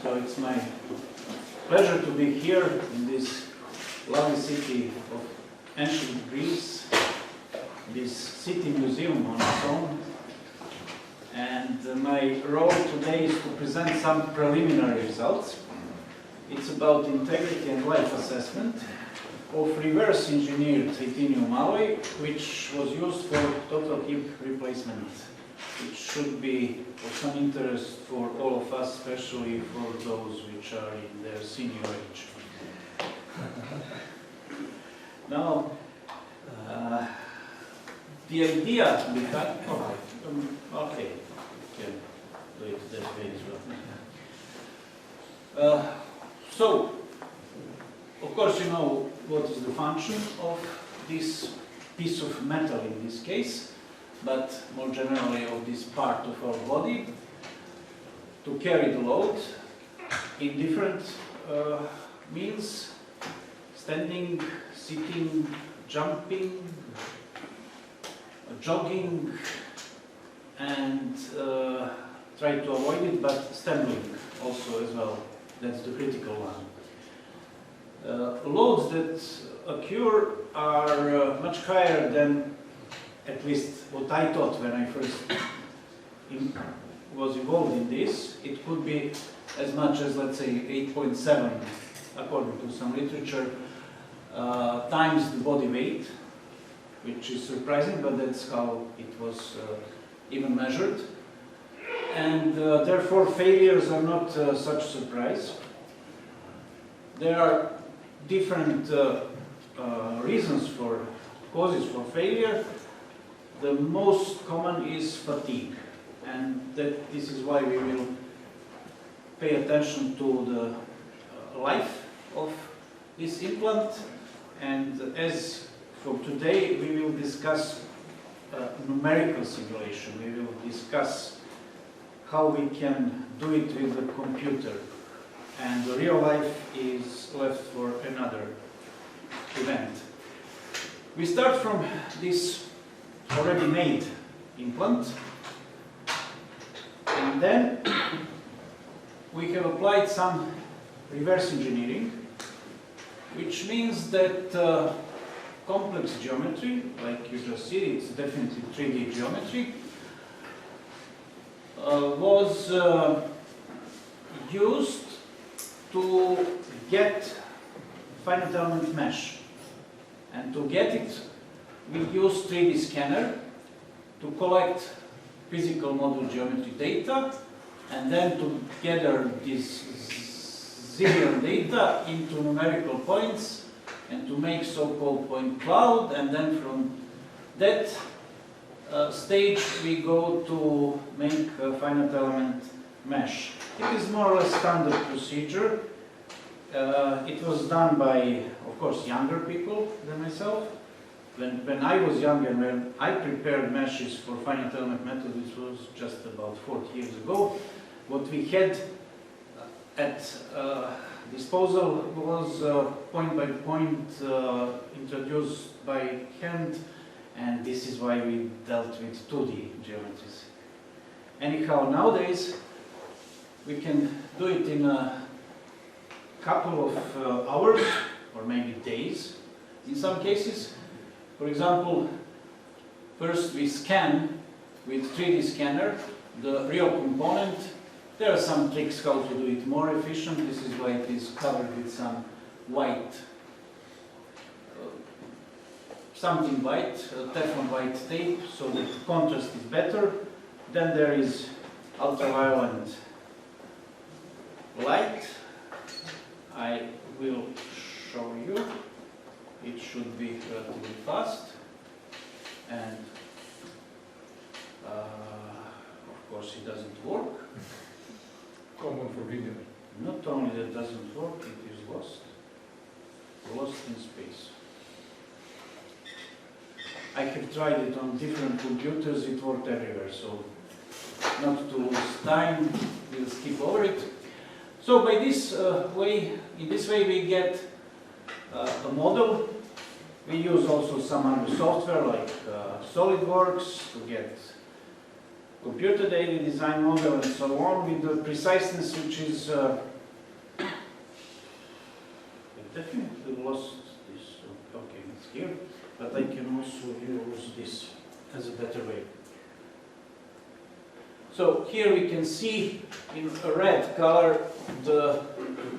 So it's my pleasure to be here in this lovely city of ancient Greece, this city museum on its own. And my role today is to present some preliminary results. It's about integrity and life assessment of reverse engineered titanium alloy, which was used for total hip replacement. It should be of some interest for all of us, especially for those which are in their senior age. Now, the idea behind... okay, can do it that way as well. So, of course, you know what is the function of this piece of metal in this case, but more generally of this part of our body, to carry the load in different means: standing, sitting, jumping, jogging, and try to avoid it, but stumbling also as well. That's the critical one. Loads that occur are much higher than, at least what I thought when I first was involved in this. It could be as much as, let's say, 8.7, according to some literature, times the body weight, which is surprising, but that's how it was even measured. And therefore failures are not such a surprise. There are different reasons for causes for failure. The most common is fatigue, and this is why we will pay attention to the life of this implant. And as for today, we will discuss numerical simulation. We will discuss how we can do it with the computer, and the real life is left for another event. We start from this already made implant, and then we have applied some reverse engineering, which means that complex geometry, like you just see, it's definitely 3D geometry, was used to get finite element mesh. And to get it, we use 3D scanner to collect physical model geometry data, and then to gather this zillion data into numerical points, and to make so-called point cloud. And then from that stage we go to make a finite element mesh. It is more or less standard procedure. It was done by, of course, younger people than myself. When I was young and when I prepared meshes for finite element method, which was just about 40 years ago, what we had at disposal was point by point introduced by hand, and this is why we dealt with 2D geometries. Anyhow, nowadays we can do it in a couple of hours or maybe days in some cases. For example, first we scan with 3D scanner the real component. There are some tricks how to do it more efficient. This is why it is covered with some white, something white, Teflon white tape, so that the contrast is better. Then there is ultraviolet light. I will show you. It should be relatively fast, and of course it doesn't work. Common for video. Not only that doesn't work, it is lost in space. I have tried it on different computers, it worked everywhere, so not to lose time, we'll skip over it. So by this in this way we get a model. We use also some other software like SolidWorks to get computer daily design model and so on with the preciseness which is I definitely lost this. Okay, it's here, but I can also use this as a better way. So here we can see in a red color the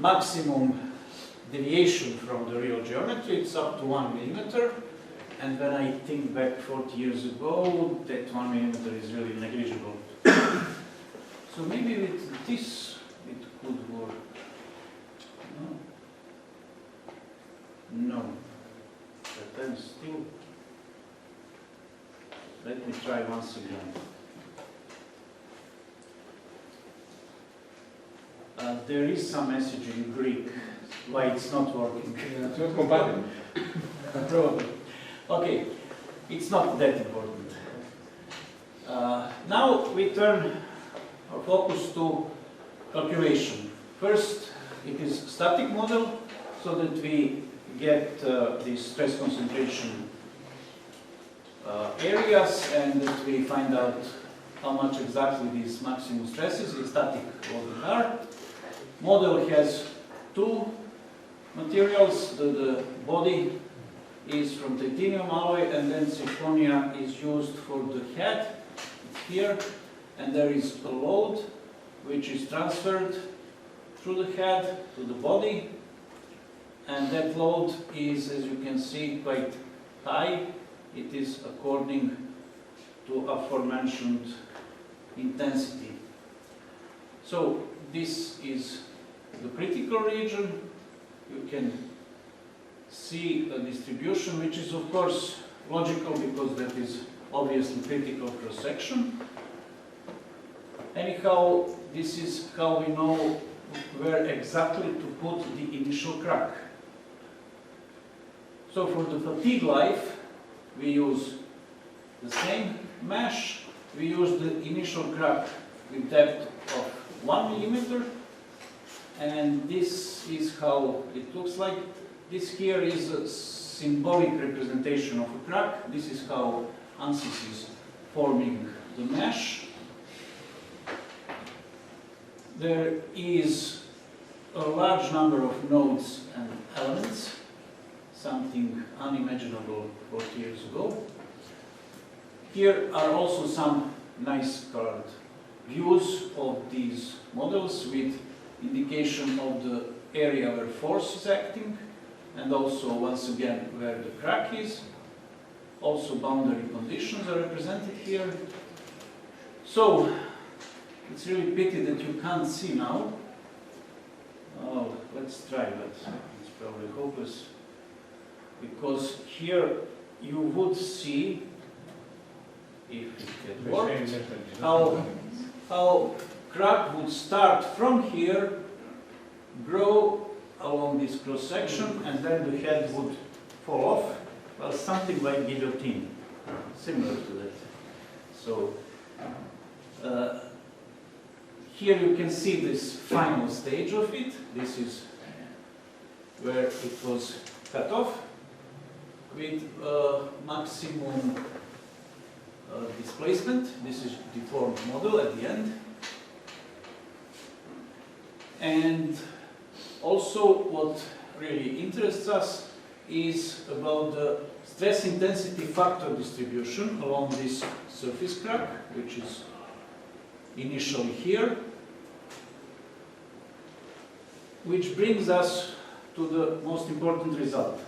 maximum deviation from the real geometry. It's up to 1 millimeter. And when I think back 40 years ago, that 1 millimeter is really negligible. So maybe with this it could work. No. No. But then still, let me try once again. There is some message in Greek why it's not working. Yeah, it's not compatible. Probably. Okay, it's not that important. Now we turn our focus to calculation. First, it is static model, so that we get these stress concentration areas, and that we find out how much exactly these maximum stresses in static loading are. Model has two materials. The body is from titanium alloy, and then zirconia is used for the head. It's here, and there is a load which is transferred through the head to the body, and that load is, as you can see, quite high. It is according to aforementioned intensity. So this is the critical region. You can see a distribution which is of course logical, because that is obviously critical cross-section. Anyhow, this is how we know where exactly to put the initial crack. So for the fatigue life, we use the same mesh. We use the initial crack with depth of 1 millimeter, and this is how it looks like. This here is a symbolic representation of a crack. This is how ANSYS is forming the mesh. There is a large number of nodes and elements, something unimaginable 40 years ago. Here are also some nice colored views of these models with indication of the area where force is acting, and also once again where the crack is. Also boundary conditions are represented here. So it's really pity that you can't see now. Oh, let's try, but it's probably hopeless, because here you would see, if it had worked, how crack would start from here, grow along this cross section, and then the head would fall off. Well, something like guillotine, similar to that. So here you can see this final stage of it. This is where it was cut off with maximum displacement. This is deformed model at the end. And also what really interests us is about the stress intensity factor distribution along this surface crack, which is initially here, which brings us to the most important result.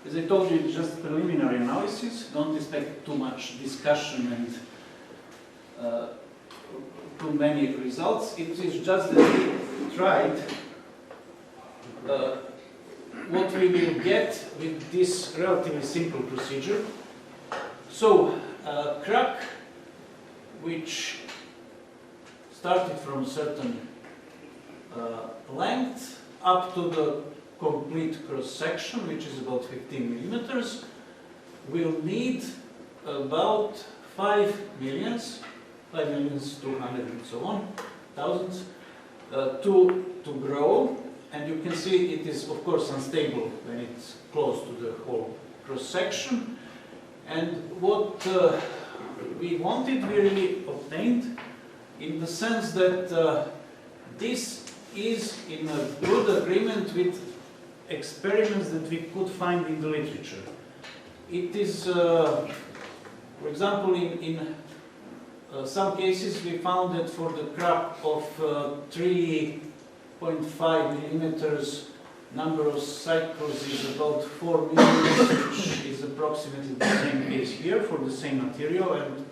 As I told you, it's just preliminary analysis. Don't expect too much discussion and too many results. It is just that we tried what we will get with this relatively simple procedure. So, crack which started from a certain length up to the complete cross section, which is about 15 millimeters, will need about 5 millions, 5,200,000 and so on, thousands, to grow. And you can see it is, of course, unstable when it's close to the whole cross section. And what we wanted, we really obtained, in the sense that this is in a good agreement with experiments that we could find in the literature. It is, for example, in some cases we found that for the crack of 3.5 millimeters, number of cycles is about 4 millimeters, which is approximately the same case here for the same material and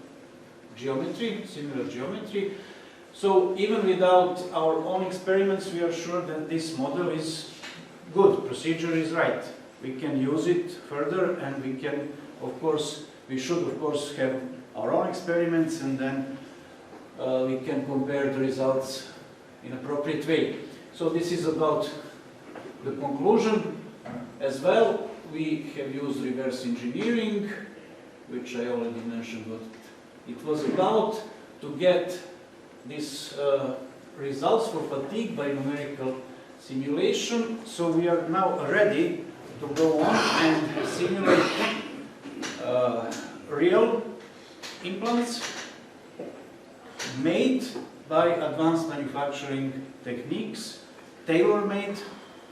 geometry, similar geometry. So even without our own experiments, we are sure that this model is good, procedure is right. We can use it further, and we can, of course, we should of course have our own experiments, and then we can compare the results in an appropriate way. So this is about the conclusion. As well, we have used reverse engineering, which I already mentioned what it was about, to get these results for fatigue by numerical simulation. So we are now ready to go on and simulate real implants made by advanced manufacturing techniques, tailor-made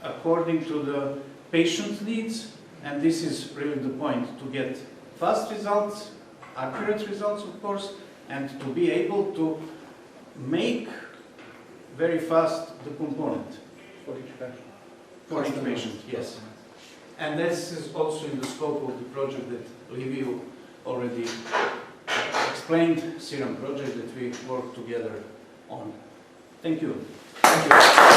according to the patient needs. And this is really the point, to get fast results, accurate results of course, and to be able to make very fast the component. For each patient. For each patient, yes. And this is also in the scope of the project that Livio already explained, Serum project that we work together on. Thank you. Thank you.